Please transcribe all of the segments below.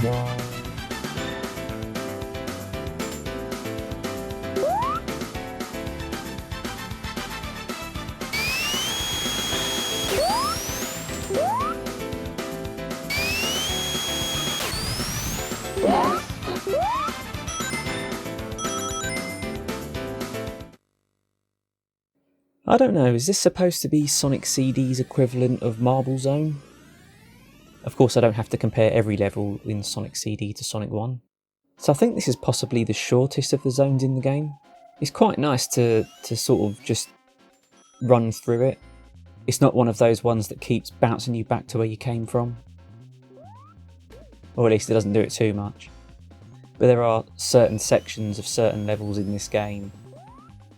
I don't know, is this supposed to be Sonic CD's equivalent of Marble Zone? Of course I don't have to compare every level in Sonic CD to Sonic 1. So I think this is possibly the shortest of the zones in the game. It's quite nice to sort of just run through it. It's not one of those ones that keeps bouncing you back to where you came from. Or at least it doesn't do it too much. But there are certain sections of certain levels in this game.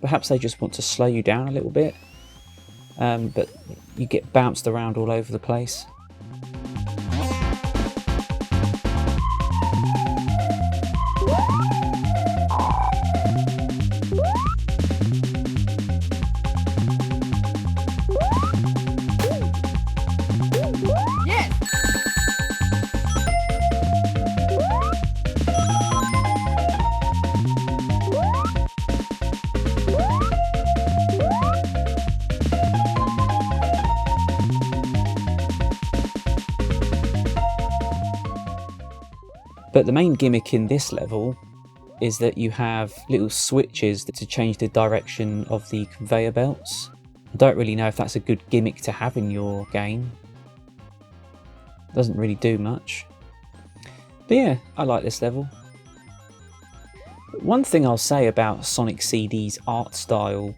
Perhaps they just want to slow you down a little bit, but you get bounced around all over the place. But the main gimmick in this level is that you have little switches to change the direction of the conveyor belts. I don't really know if that's a good gimmick to have in your game. It doesn't really do much. But yeah, I like this level. One thing I'll say about Sonic CD's art style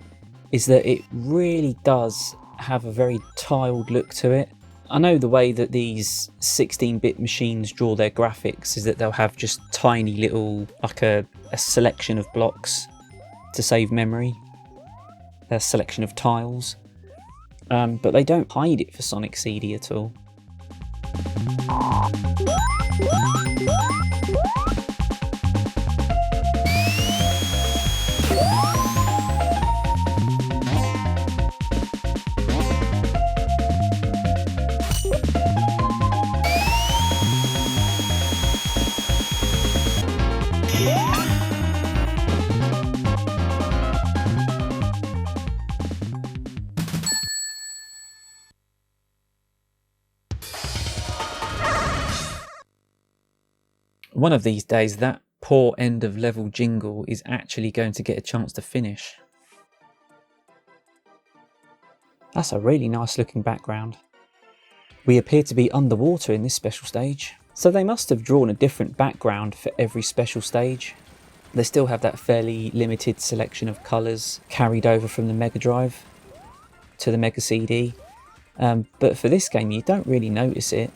is that it really does have a very tiled look to it. I know the way that these 16-bit machines draw their graphics is that they'll have just tiny little, like a selection of blocks to save memory, a selection of tiles, but they don't hide it for Sonic CD at all. One of these days, that poor end of level jingle is actually going to get a chance to finish. That's a really nice looking background. We appear to be underwater in this special stage, so they must have drawn a different background for every special stage. They still have that fairly limited selection of colours carried over from the Mega Drive to the Mega CD, but for this game you don't really notice it.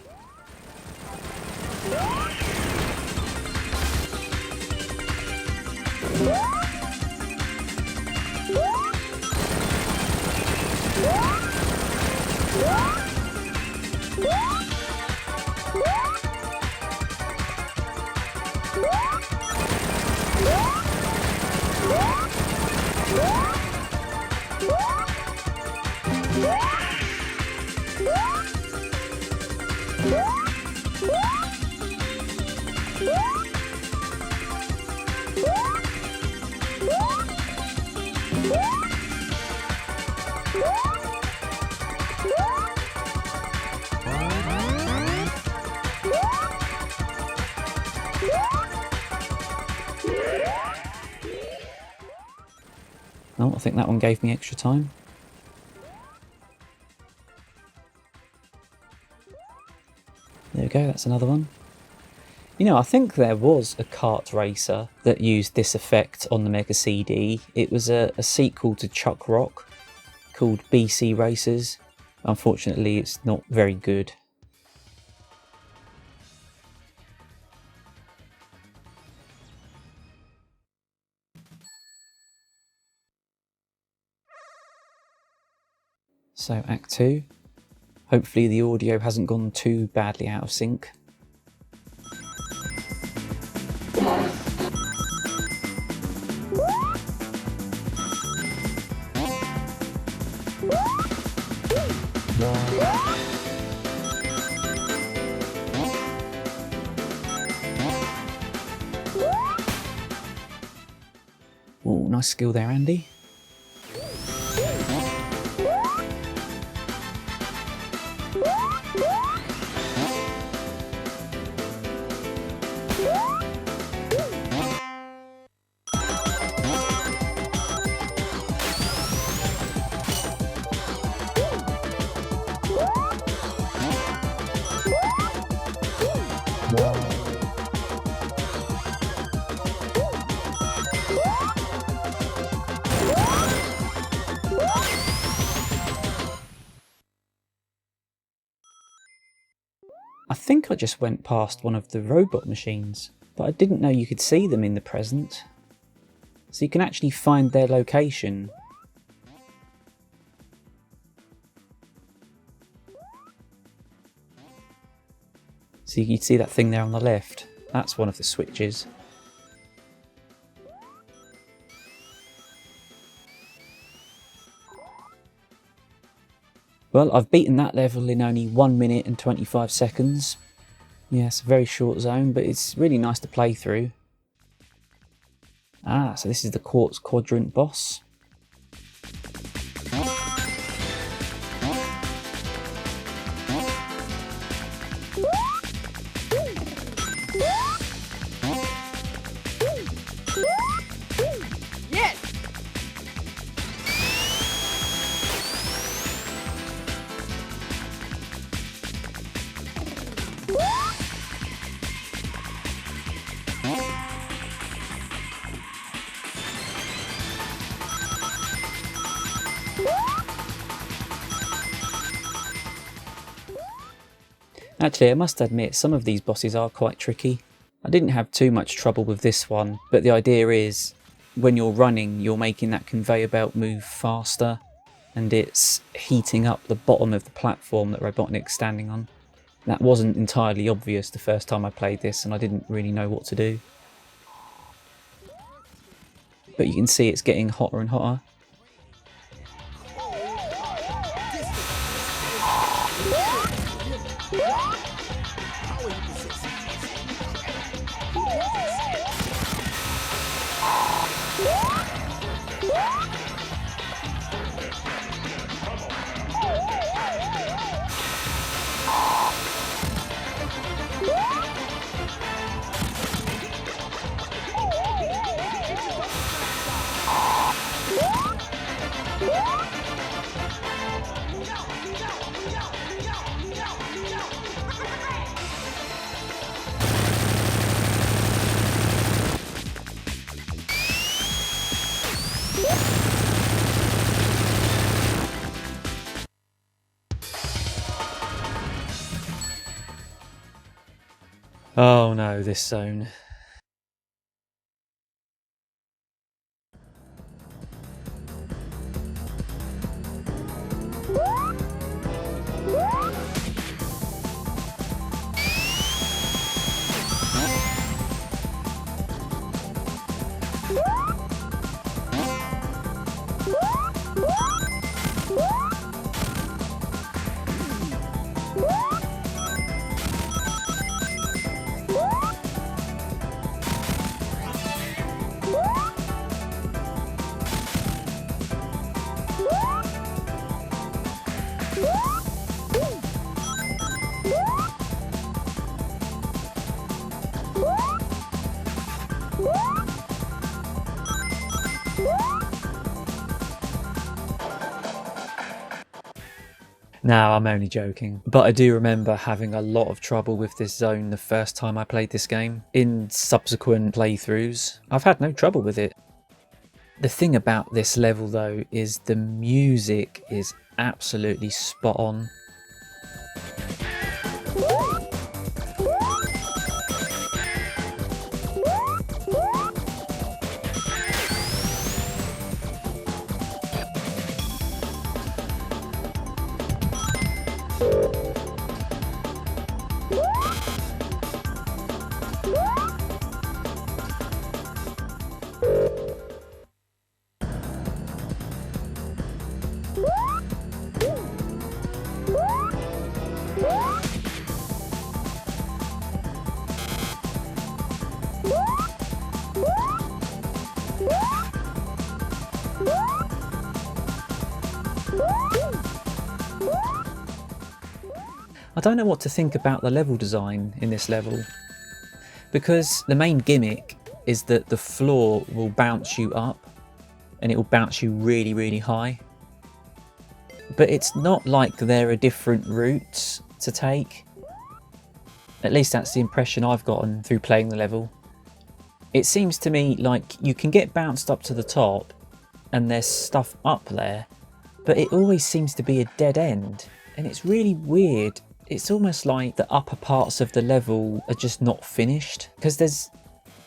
Oh, I think that one gave me extra time. There we go, that's another one. You know, I think there was a kart racer that used this effect on the Mega CD. It was a sequel to Chuck Rock called BC Racers. Unfortunately, it's not very good. So Act 2. Hopefully the audio hasn't gone too badly out of sync. nice skill there, Andy. I think I just went past one of the robot machines, but I didn't know you could see them in the present. So you can actually find their location. So you can see that thing there on the left. That's one of the switches. Well, I've beaten that level in only 1 minute and 25 seconds. Yeah, it's a very short zone, but it's really nice to play through. Ah, so this is the Quartz Quadrant boss. Actually, I must admit, some of these bosses are quite tricky. I didn't have too much trouble with this one, but the idea is, when you're running, you're making that conveyor belt move faster, and it's heating up the bottom of the platform that Robotnik's standing on. That wasn't entirely obvious the first time I played this, and I didn't really know what to do. But you can see it's getting hotter and hotter. Oh no, this zone. No, I'm only joking. But I do remember having a lot of trouble with this zone the first time I played this game. In subsequent playthroughs, I've had no trouble with it. The thing about this level though is the music is absolutely spot on. I don't know what to think about the level design in this level, because the main gimmick is that the floor will bounce you up and it will bounce you really, really high. But it's not like there are different routes to take. At least that's the impression I've gotten through playing the level. It seems to me like you can get bounced up to the top and there's stuff up there, but it always seems to be a dead end. And it's really weird. It's almost like the upper parts of the level are just not finished, because there's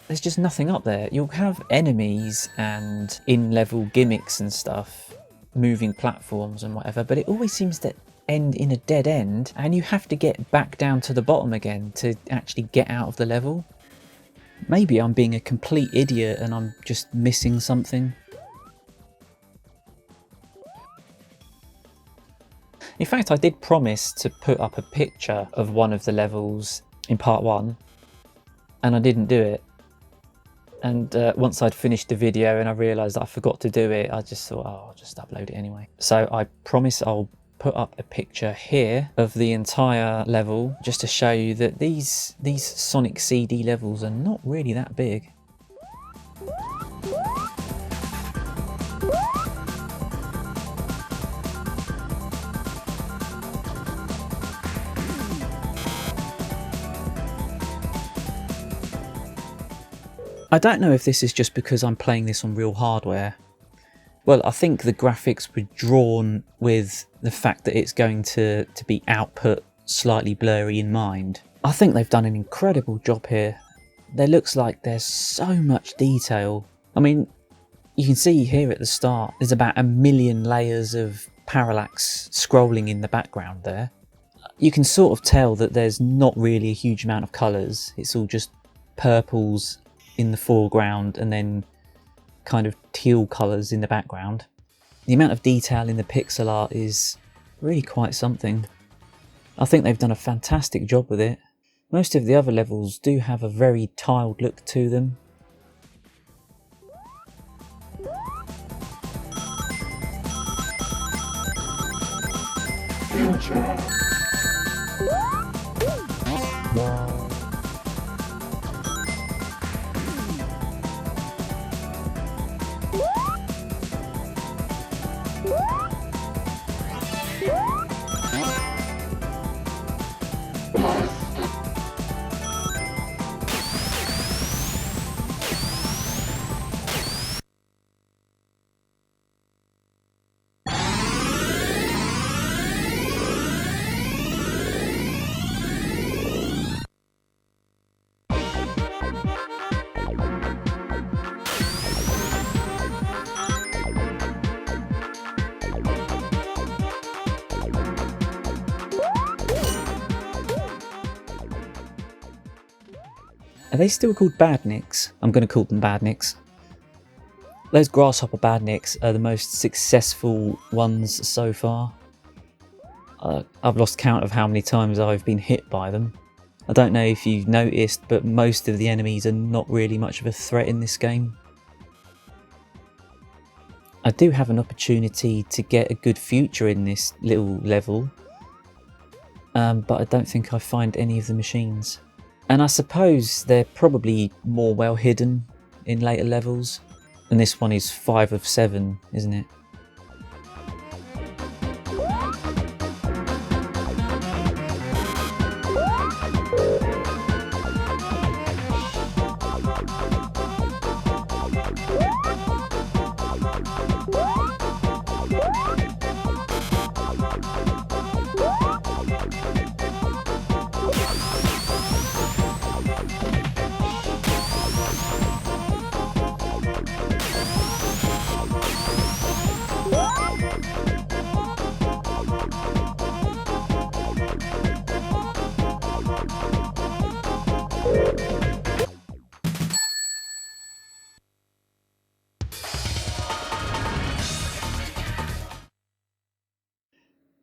just nothing up there. You'll have enemies and in-level gimmicks and stuff, moving platforms and whatever, but it always seems to end in a dead end, and you have to get back down to the bottom again to actually get out of the level. Maybe I'm being a complete idiot and I'm just missing something. In fact, I did promise to put up a picture of one of the levels in part 1, and I didn't do it. And once I'd finished the video and I realised I forgot to do it, I just thought, oh, I'll just upload it anyway. So I promise I'll put up a picture here of the entire level, just to show you that these Sonic CD levels are not really that big. I don't know if this is just because I'm playing this on real hardware. Well, I think the graphics were drawn with the fact that it's going to be output slightly blurry in mind. I think they've done an incredible job here. There looks like there's so much detail. I mean, you can see here at the start, there's about 1 million layers of parallax scrolling in the background there. You can sort of tell that there's not really a huge amount of colours. It's all just purples in the foreground and then kind of teal colours in the background. The amount of detail in the pixel art is really quite something. I think they've done a fantastic job with it. Most of the other levels do have a very tiled look to them. Are they still called badniks? I'm going to call them badniks. Those grasshopper badniks are the most successful ones so far. I've lost count of how many times I've been hit by them. I don't know if you've noticed, but most of the enemies are not really much of a threat in this game. I do have an opportunity to get a good future in this little level, but I don't think I find any of the machines. And I suppose they're probably more well hidden in later levels. And this one is 5 of 7, isn't it?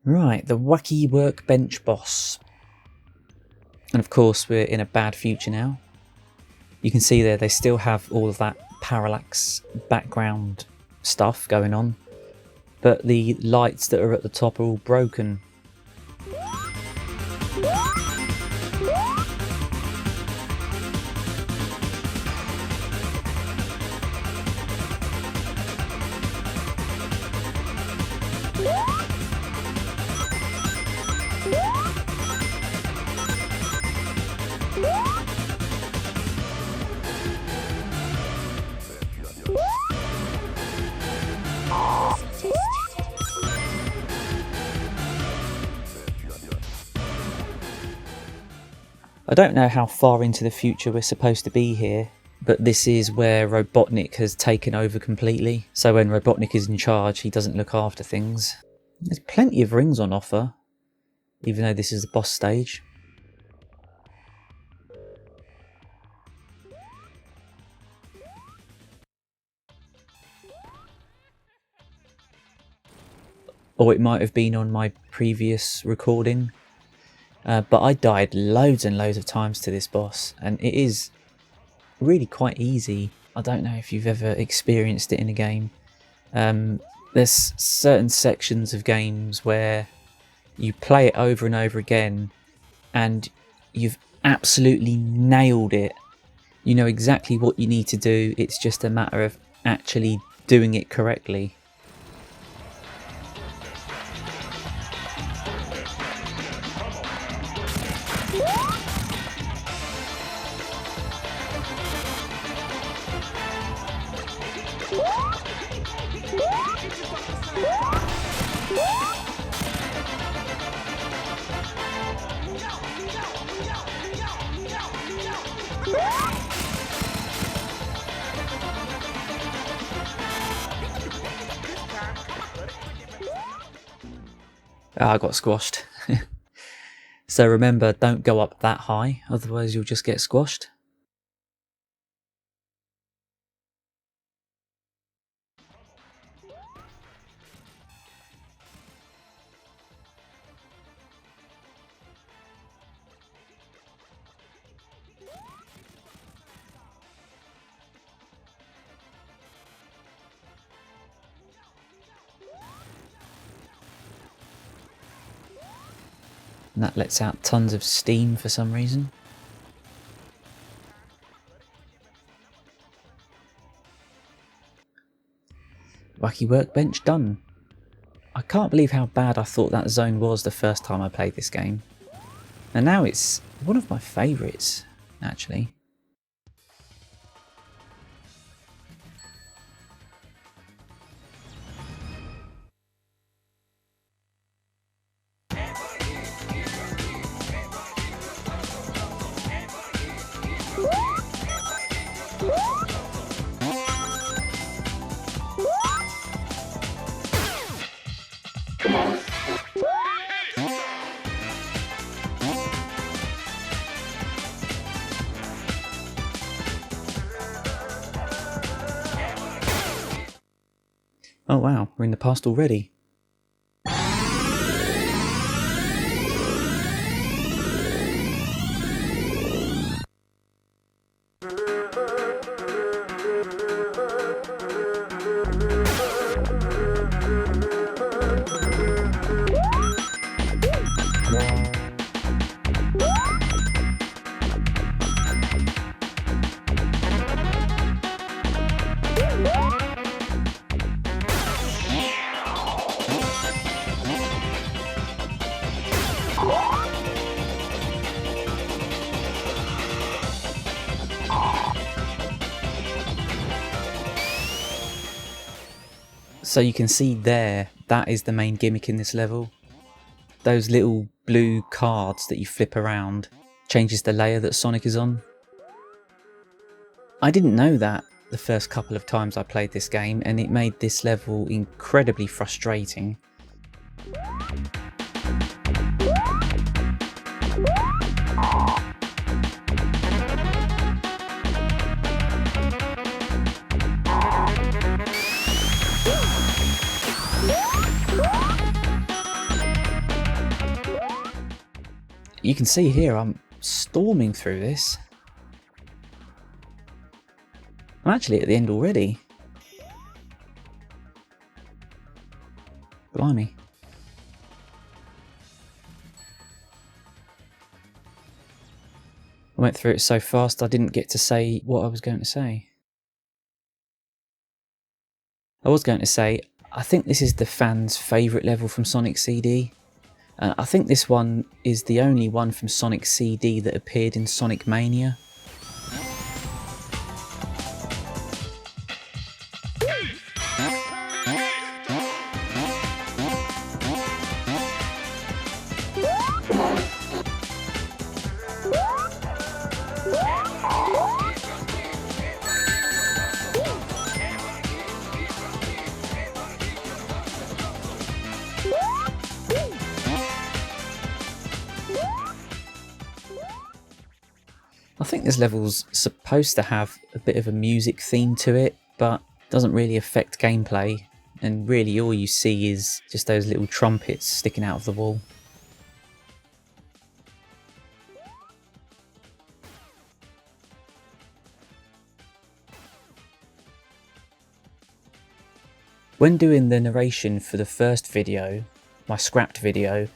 Right, the Wacky Workbench boss. And of course we're in a bad future now. You can see there they still have all of that parallax background stuff going on, but the lights that are at the top are all broken. I don't know how far into the future we're supposed to be here, but this is where Robotnik has taken over completely. So when Robotnik is in charge, he doesn't look after things. There's plenty of rings on offer, even though this is the boss stage. Or it might have been on my previous recording. But I died loads and loads of times to this boss, and it is really quite easy. I don't know if you've ever experienced it in a game. There's certain sections of games where you play it over and over again and you've absolutely nailed it. You know exactly what you need to do, it's just a matter of actually doing it correctly. I got squashed. So remember, don't go up that high, otherwise you'll just get squashed. And that lets out tons of steam for some reason. Wacky Workbench done. I can't believe how bad I thought that zone was the first time I played this game. And now it's one of my favourites, actually. Oh wow, we're in the past already. So you can see there, that is the main gimmick in this level. Those little blue cards that you flip around changes the layer that Sonic is on. I didn't know that the first couple of times I played this game, and it made this level incredibly frustrating. You can see here I'm storming through this. I'm actually at the end already. Blimey. I went through it so fast I didn't get to say what I was going to say. I was going to say, I think this is the fans' favourite level from Sonic CD. I think this one is the only one from Sonic CD that appeared in Sonic Mania. think this level's supposed to have a bit of a music theme to it, but doesn't really affect gameplay, and really all you see is just those little trumpets sticking out of the wall. When doing the narration for the first video, my scrapped video,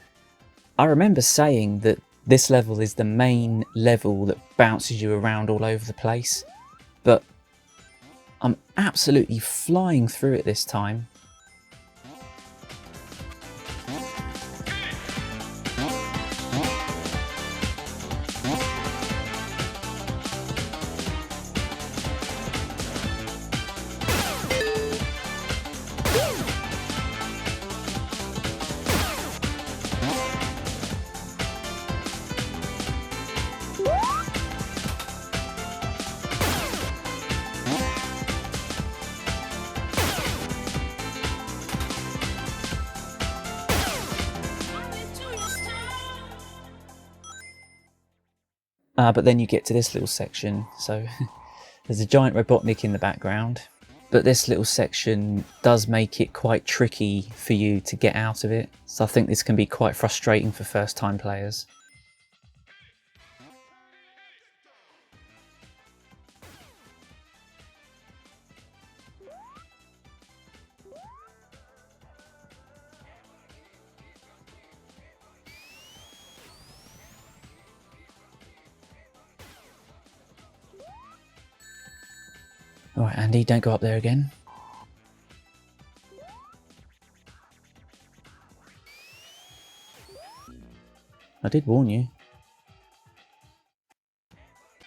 I remember saying that this level is the main level that bounces you around all over the place, but I'm absolutely flying through it this time. But then you get to this little section, so there's a giant Robotnik in the background, but this little section does make it quite tricky for you to get out of it, so I think this can be quite frustrating for first time players. Alright, Andy, don't go up there again. I did warn you.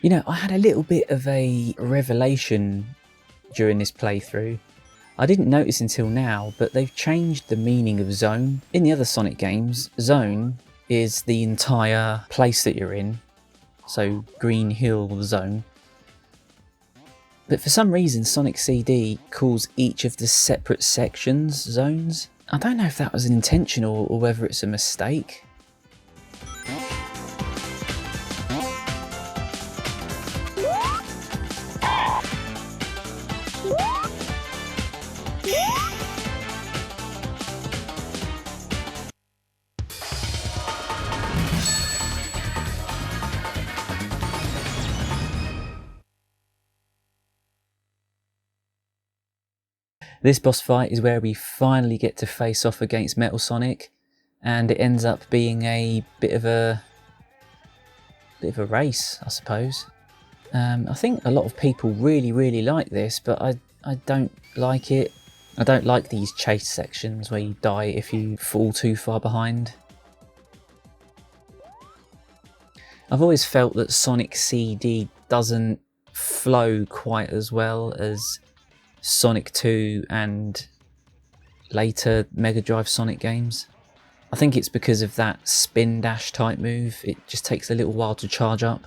You know, I had a little bit of a revelation during this playthrough. I didn't notice until now, but they've changed the meaning of zone. In the other Sonic games, zone is the entire place that you're in. So, Green Hill Zone. But for some reason Sonic CD calls each of the separate sections zones. I don't know if that was intentional or whether it's a mistake. This boss fight is where we finally get to face off against Metal Sonic, and it ends up being a bit of a race, I suppose. I think a lot of people really like this, but I don't like it. I don't like these chase sections where you die if you fall too far behind. I've always felt that Sonic CD doesn't flow quite as well as Sonic 2 and later Mega Drive Sonic games. I think it's because of that spin dash type move. It just takes a little while to charge up.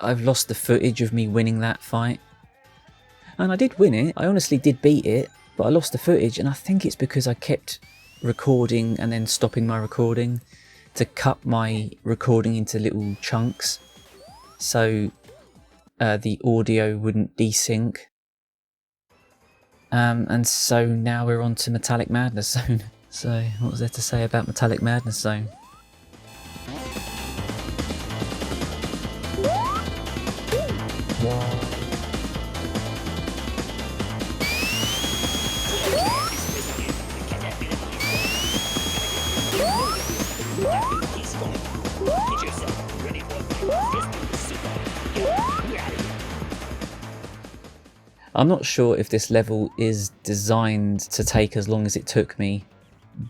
I've lost the footage of me winning that fight. And I did win it, I honestly did beat it, but I lost the footage, and I think it's because I kept recording and then stopping my recording to cut my recording into little chunks so the audio wouldn't desync. And so now we're on to Metallic Madness Zone. So what was there to say about Metallic Madness Zone? I'm not sure if this level is designed to take as long as it took me,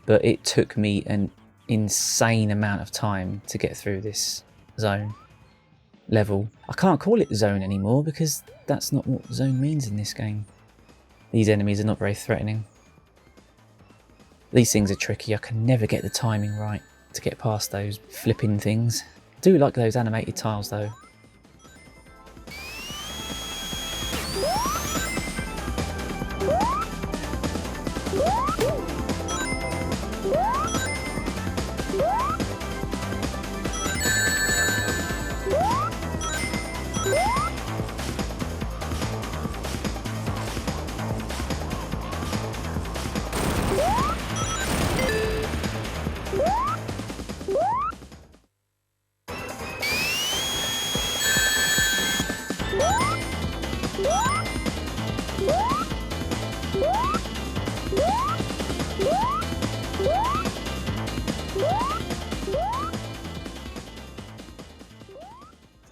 but it took me an insane amount of time to get through this zone level. I can't call it zone anymore because that's not what zone means in this game. These enemies are not very threatening. These things are tricky. I can never get the timing right to get past those flipping things. I do like those animated tiles though.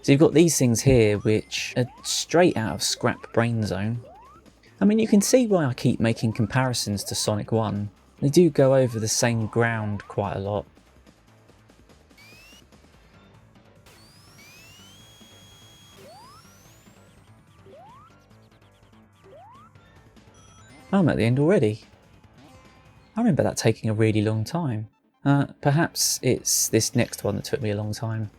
So you've got these things here which are straight out of Scrap Brain Zone. I mean, you can see why I keep making comparisons to Sonic 1. They do go over the same ground quite a lot. I'm at the end already. I remember that taking a really long time. Perhaps it's this next one that took me a long time.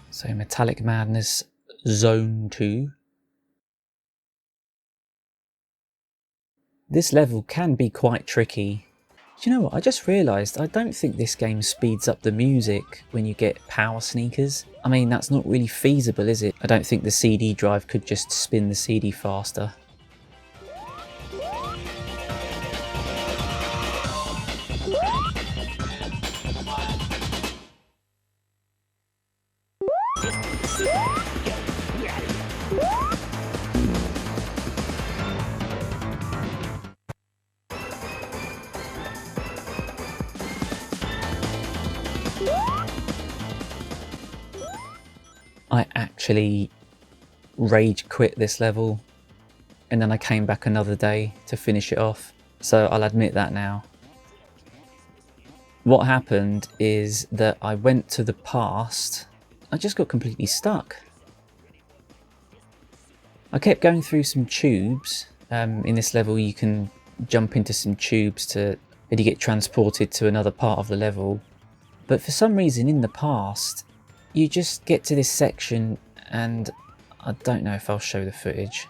So Metallic Madness Zone 2. This level can be quite tricky. Do you know what, I just realised I don't think this game speeds up the music when you get power sneakers. I mean, that's not really feasible, is it? I don't think the CD drive could just spin the CD faster. I actually rage quit this level and then I came back another day to finish it off, so I'll admit that now. What happened is that I went to the past, I just got completely stuck. I kept going through some tubes. In this level you can jump into some tubes and you get transported to another part of the level, but for some reason in the past you just get to this section and I don't know if I'll show the footage.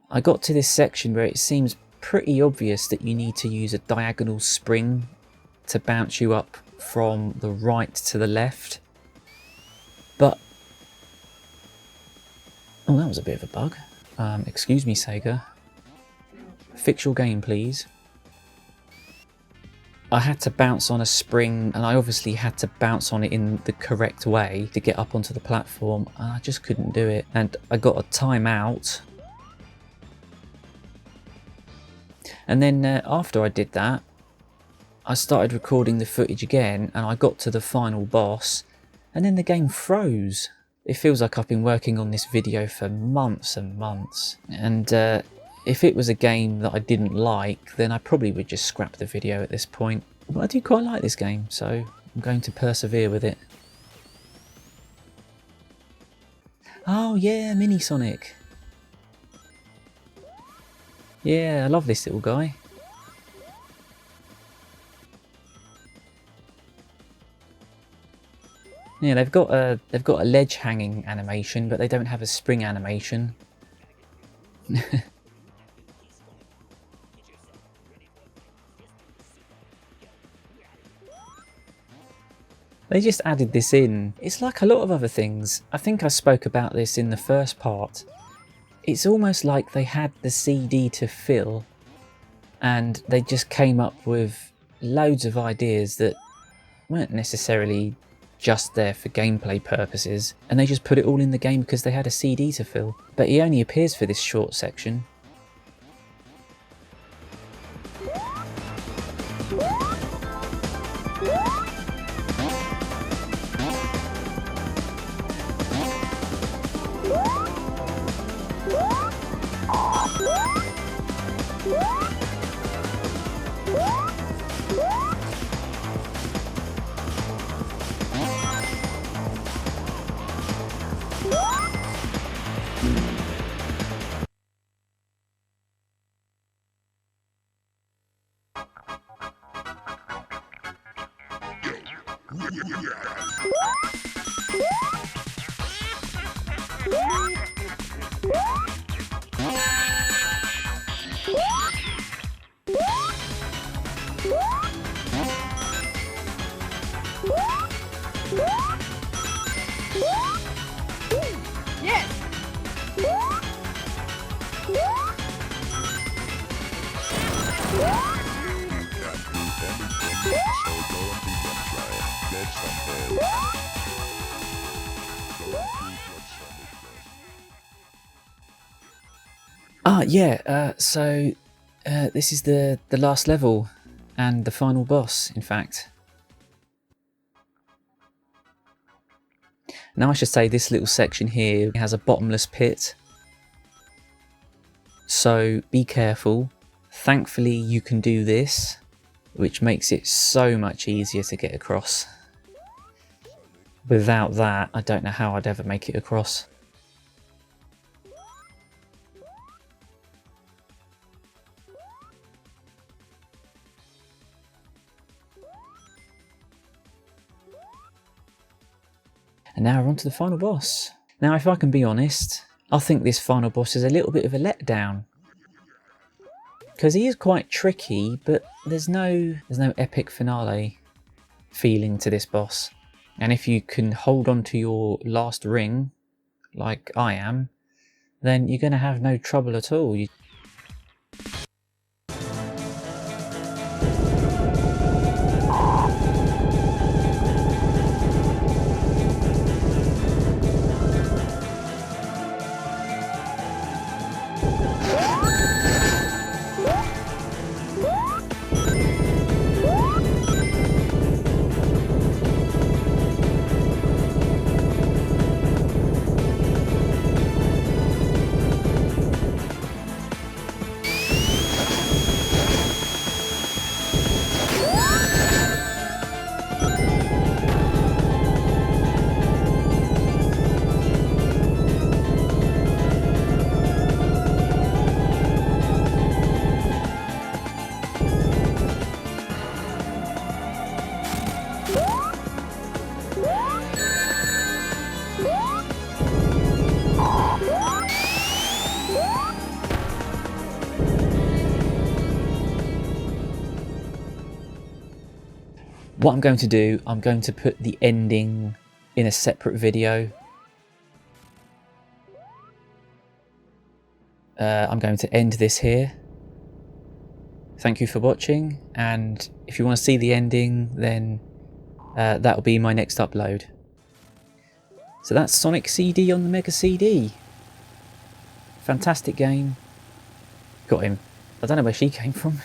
I got to this section where it seems pretty obvious that you need to use a diagonal spring to bounce you up from the right to the left. But, oh, that was a bit of a bug. Excuse me, Sega. Fix your game, please. I had to bounce on a spring and I obviously had to bounce on it in the correct way to get up onto the platform. I just couldn't do it and I got a timeout. And then after I did that, I started recording the footage again and I got to the final boss and then the game froze. It feels like I've been working on this video for months and months, and if it was a game that I didn't like, then I probably would just scrap the video at this point. But I do quite like this game, so I'm going to persevere with it. Oh yeah, Mini Sonic. Yeah, I love this little guy. Yeah, they've got a ledge hanging animation, but they don't have a spring animation. They just added this in. It's like a lot of other things. I think I spoke about this in the first part. It's almost like they had the CD to fill and they just came up with loads of ideas that weren't necessarily just there for gameplay purposes, and they just put it all in the game because they had a CD to fill. But he only appears for this short section. So this is the last level and the final boss, in fact. Now I should say this little section here has a bottomless pit, so be careful. Thankfully you can do this, which makes it so much easier to get across. Without that, I don't know how I'd ever make it across. And now we're on to the final boss. Now, if I can be honest, I think this final boss is a little bit of a letdown. Because he is quite tricky, but there's no epic finale feeling to this boss. And if you can hold on to your last ring, like I am, then you're going to have no trouble at all. What I'm going to do, I'm going to put the ending in a separate video. I'm going to end this here. Thank you for watching, and if you want to see the ending, then that'll be my next upload. So that's Sonic CD on the Mega CD. Fantastic game. Got him. I don't know where she came from.